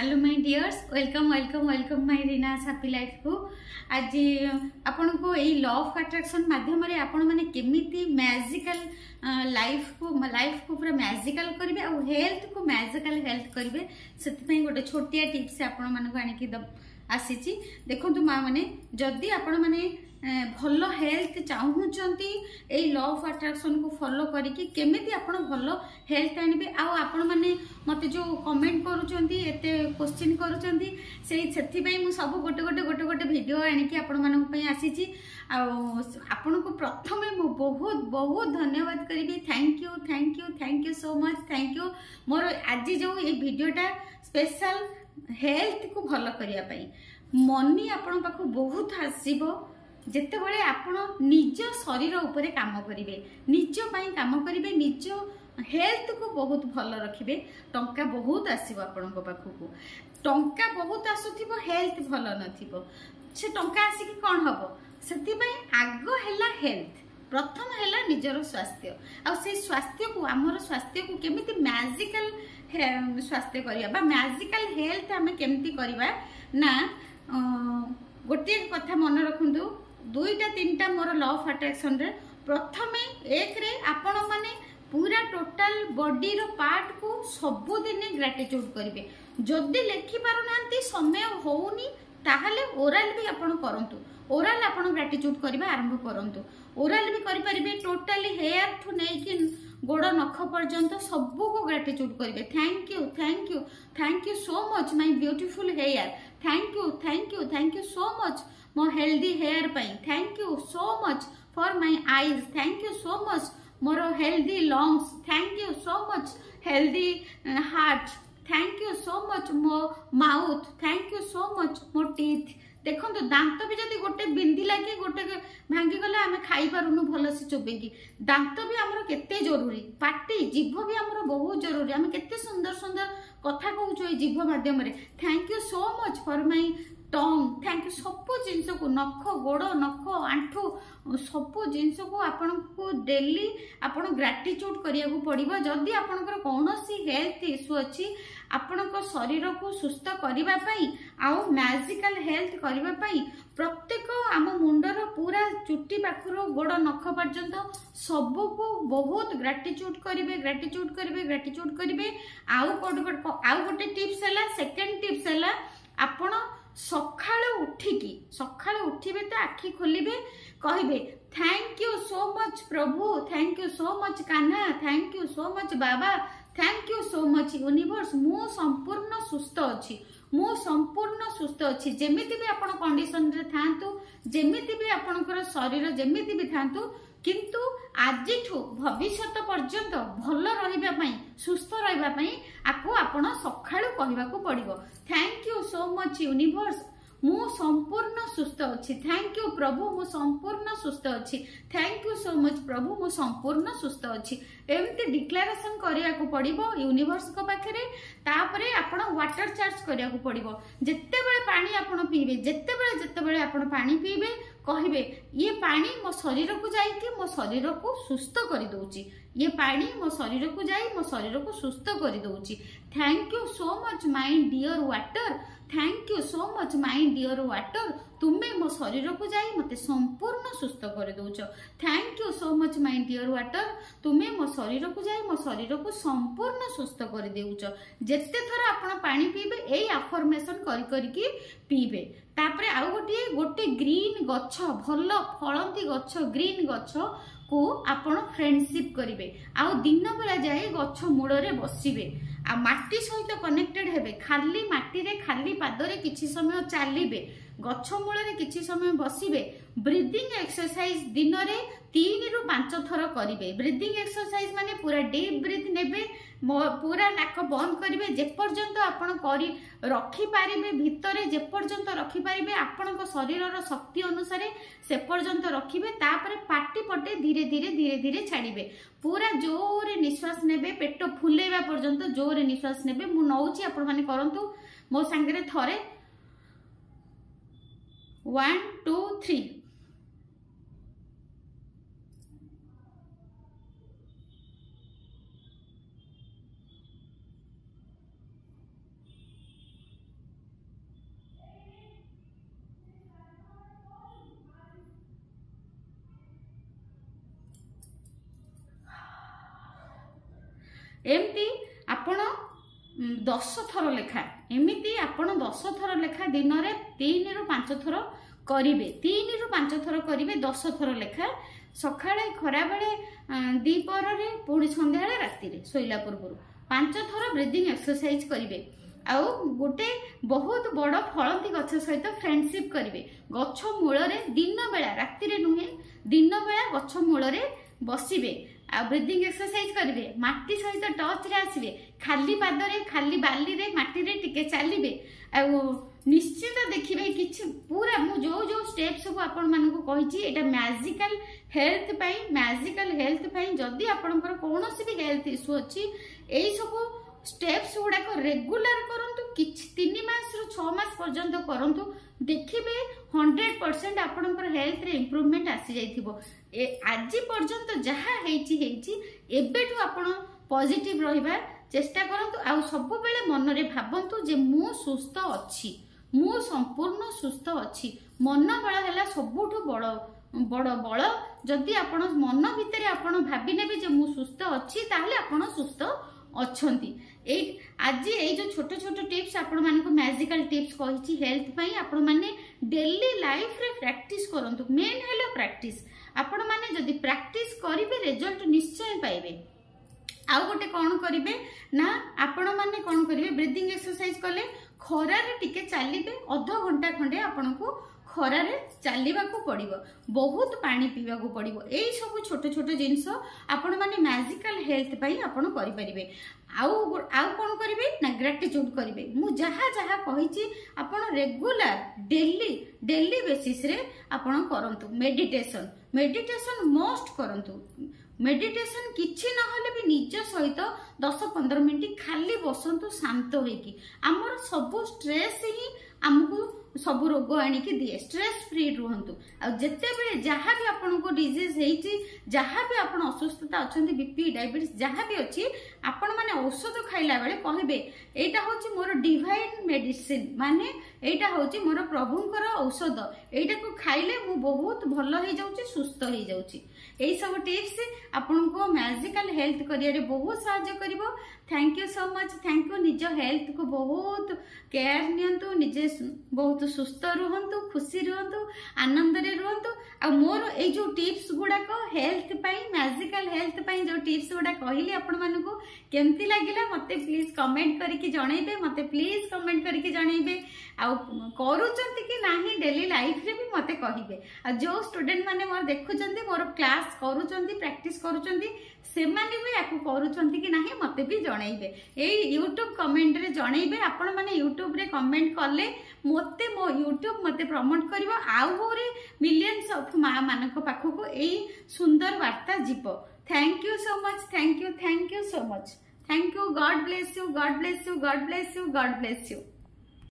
hello my dears welcome welcome welcome my Reena's happy life को आज आपण को यही लॉ ऑफ अट्रैक्शन माध्यम रे आपण माने केमिति मैजिकल लाइफ को पूरा मैजिकल करिवे और हेल्थ को मैजिकल हेल्थ करिवे सेति पई गोटे छोटिया टिप्स आपण माने को आनी की आसीची देखंतु मां माने जदी आपण माने भल हेल्थ चाहूचंती ए लॉ ऑफ अट्रैक्शन को फॉलो करिकी केमिति आपण भल हेल्थ आनिबे आ आपण माने मते जो कमेंट करूचंती एते क्वेश्चन करूचंती सेति पई मु सब गोटे वीडियो आनिकी आपण मानन पई आसीची आ आपण को प्रथमे मु बहुत बहुत धन्यवाद करिबी thank you so much thank you मोर आज जो ए वीडियोटा स्पेशल हेल्थ को भल करिया पई मनी आपण पाखु बहुत आसीबो जेते बळे आपण निज शरीर उपरे काम करिवे निज पई काम करिवे निज हेल्थ को बहुत भल रखिबे टंका बहुत आसीबो आपण को पाखु को टंका बहुत आसुथिबो हेल्थ भल नथिबो से टंका आसी कि कोन हबो सेति पई आगो हैला हेल्थ प्रथम हैला निजर स्वास्थ्य आ से स्वास्थ्य को हमर स्वास्थ्य को केमिति मैजिकल स्वास्थ्य करिया बा मैजिकल हेल्थ हमें केमिति करिवा ना गोटे कथा मन रखंतु दुईटा तीनटा मोर लॉ ऑफ अट्रैक्शन रे प्रथमे एक रे आपण माने पूरा टोटल बॉडी रो पार्ट को सब दिन ग्रेटिट्यूड करिवे जदी लेखि पारु नांती समय होउनी ताहाले ओरल भी आपण करंतु ओरल आपण ग्रेटिट्यूड करबा आरंभ करंतु ओरल भी करि परिबे टोटली हेयर ठु नै कि गोड़ नख पर्यंत सबको ग्रेटिट्यूड करेंगे thank you so much my beautiful hair thank you so much मो हेल्दी हेयर पाई thank you so much for my eyes thank you so much मोर healthy lungs thank you so much healthy heart thank you so much मो mouth thank you so much मो teeth देखो दांत भी जब गोटे बिंदी लगे गोटे भांगी गला आम खाई पारुनु भल से चोबेकी दांत भी आमर केते जरूरी पाटी जीभ भी आमर बहुत जरूरी आम केते सुंदर सुंदर कथा कहूँ ये जीभ माध्यम thank you so much for my tongue thank you सब जिनस को नख गोड़ नख आंठू सब जिनस को आपन को डेली आपन ग्रेटिट्यूड करिया को पड़िबो जदी आपनकर कोनोसी हेल्थ इशू अछि आपनक शरीर को सुस्थ करिबा पई आउ मैजिकल हेल्थ करिबा पई प्रत्येक आम मुंडर पूरा चुट्टी पाखरो गोड़ नख पर्यंत सब को बहुत ग्रेटिट्यूड करिवे आउ गोटे टिप्स हैला सेकंड टिप्स हैला आपण सकाळु उठिबे तो आखि खोलिबे कहिबे thank you so much Prabhu thank you so much Kanha thank you so much Baba thank you so much universe मु संपूर्ण सुस्थ अच्छी जेमिति भी आपण कंडीशन रे थांतु जेमिति भी आपणकर शरीर जेमिति भी थांतु किंतु आजिठु भविष्यत पर्यंत भल रहिबा पई सुस्थ रहिबा पई आको आपण सखाळु कहिबाकू पड़िबो thank you so much universe मु संपूर्ण सुस्थ अच्छी थैंक यू प्रभु मु संपूर्ण सुस्थ अच्छी थैंक यू सो मच प्रभु मु संपूर्ण सुस्थ अच्छी एमती डिक्लेरेशन करिया को पड़िबो यूनिवर्स को पाखरे तापरे आपण वाटर चार्ज करिया को पड़िबो जेते बेले पानी आपण पीबे जेते बेले आपण पानी पीबे कहिबे ये पानी मो शरीर को जाई कि मो शरीर को सुस्थ करि दोउची ये पानी मो शरीर को जाई मो शरीर को सुस्थ करि दोउची thank you so much my dear water thank you so much my dear water तुम्हें मो शरीर को जाई मते संपूर्ण सुस्थ कर दोछ thank you so much my dear water तुम्हें मो शरीर को जाई मो शरीर को संपूर्ण सुस्थ कर देउछ जेते थर आपण पानी पीबे एई अफर्मेशन करि करि की पीबे तापरे आउ गोटे ग्रीन गछ भल फलंती गछ ग्रीन गछ को आपण फ्रेंडशिप करिवे आउ दिन बेला जाए गछ मूल रे बसिबे आ माटी सहित कनेक्टेड हेबे खाली माटी रे खाली पादरे किछि समय चलिबे गछ मूल रे किछि समय बसिबे ब्रीदिंग एक्सरसाइज दिन रे 3 रु 5 थर करिवे ब्रीदिंग एक्सरसाइज माने पूरा डीप ब्रीथ नेबे पूरा नाक बंद करिवे जे पर्यंत आपण करी रखी पारिबे भितरे जे पर्यंत रखी पारिबे आपणक शरीर रो शक्ति अनुसार से पर्यंत रखिबे तापरे पाटी पटे धीरे धीरे छाड़िबे पूरा जोरे निश्वास नेबे पेट फुलेबा पर्यंत जोरे निश्वास नेबे मु नउची आपण माने करंतु मो संगे थरे 1 2 3 1 एमती आपण 10 थर लेखा एमती आपण 10 थर लेखा दिन में 3 रु 5 थर करेंगे 3 रु 5 थर करेंगे 10 थर लेखा सकाळे खरा बेले दीपर पुणी संध्या राति शोला पूर्व 5 थर ब्रीदिंग एक्सरसाइज करेंगे आउ गोटे बहुत बड़ फलती गछ सहित फ्रेंडशिप करेंगे गछ मूल दिन बेला राति नुहे दिन बेला गछ मूल बसवे आ ब्रीदिंग एक्सरसाइज करेंगे माटी सहित टच रे आसवे खाली पादरे खाली बाली रे माटी रे टिके चलिए आ निश्चित देखिए कि पूरा मु जो जो स्टेप सब आपण मानक कही एटा मैजिकल हेल्थ पाई जदि आपणकर कौन भी हेल्थ इश्यू अच्छी यही सब स्टेप्स गुड़ाक रेगुलर करंतु किछ 3 मास रु 6 मास पर्यंत करंतु देखिबे 100% आपणकर हेल्थ रे इंप्रूवमेंट आसी जाइथिबो आज पर्यंत जहा हेची एबेठु आपण पॉजिटिव रहिबा चेष्टा करंतु आ सब बेले मन रे भाबंतु जे मु सुस्थ अछि मु संपूर्ण सुस्थ अछि मन बळ हैला सबुठु बड़ बड़ बळ जदि आपण मन भितरे आपण भाबी नेबे जे मु सुस्थ अछि ताहले आपण सुस्थ अच्छी आज ये जो छोट छोट टिप्स आपण मानक मैजिकल टिप्स कही हेल्थ पाई आपण माने डेली लाइफ रे प्रैक्टिस करंतु मेन हैला प्रैक्टिस आपण माने जदि प्रैक्टिस करिवे रिजल्ट निश्चय पाइबे आउ गोटे कौन करेंगे ना आपण मैंने कौन करेंगे ब्रीदिंग एक्सरसाइज कले खरारे टिके चलिए अध घंटा खंडे आपण को खरारे चलवा पड़ो बहुत पानी पीवा पड़ो यही सब छोट छोट जिनस आपण माने मैजिकल हेल्थ पाई आपण करें आउ कौन करेंगे ना ग्रेटिट्यूड करेंगे मु जहाँ जहाँ कही आपण रेगुलर डेली बेसिस रे आपण करंतु मेडिटेशन मस्ट करंतु मेडिटेशन किछि नहले भी निज सहित 10-15 मिनिट खाली बसंतु शांत होइकी हमर सब स्ट्रेस ही हमको सब रोग आनिकी दिए स्ट्रेस फ्री रुहंतु आ जते बेले जहाँ भी आपन को डिजीज हेची जहाँ भी आपन असुस्थता अछंती बीपी डायबिटीज जहाँ भी अछि आपन माने औषध खाइला बेले कहबे एटा होची मोर डिवाइन मेडिसिन माने एटा होची मोर प्रभुंकर औषध एटा को खाइले मु बहुत भलो हे जाउची सुस्थ हे जाउची एई सब टिप्स आपन को मैजिकल हेल्थ करिया रे बहुत सहायता करिवो thank you so much thank you निज हेल्थ को बहुत केयर नियंतु निजे बहुत सुस्थ रुहंतु खुशी रुहंतु आनंद रे रुहंतु आ मोर ए जो टिप्स गुडा को हेल्थ पाई मैजिकल हेल्थ पाई जो टिप्स गुडा कहली आपण मानको केमती लागिला मते प्लीज कमेंट करके जणाइबे मते प्लीज कमेंट करके जणाइबे आ करूचंती कि नाही डेली लाइफ रे भी मते कहिबे आ जो स्टूडेंट माने मोर देखुचंती मोर क्लास करूचंती प्रैक्टिस करूचंती से माने भी याकू करूचंती कि नाही मते भी जणाइबे ए YouTube कमेंट रे जणाइबे आपण माने YouTube रे कमेंट करले मते मो YouTube मते प्रमोट करिवो आउ होरे मिलियंस ऑफ मां मानक पाखो को ए सुंदर वार्ता जीवो thank you so much thank you so much thank you God bless you God bless you God bless you God bless you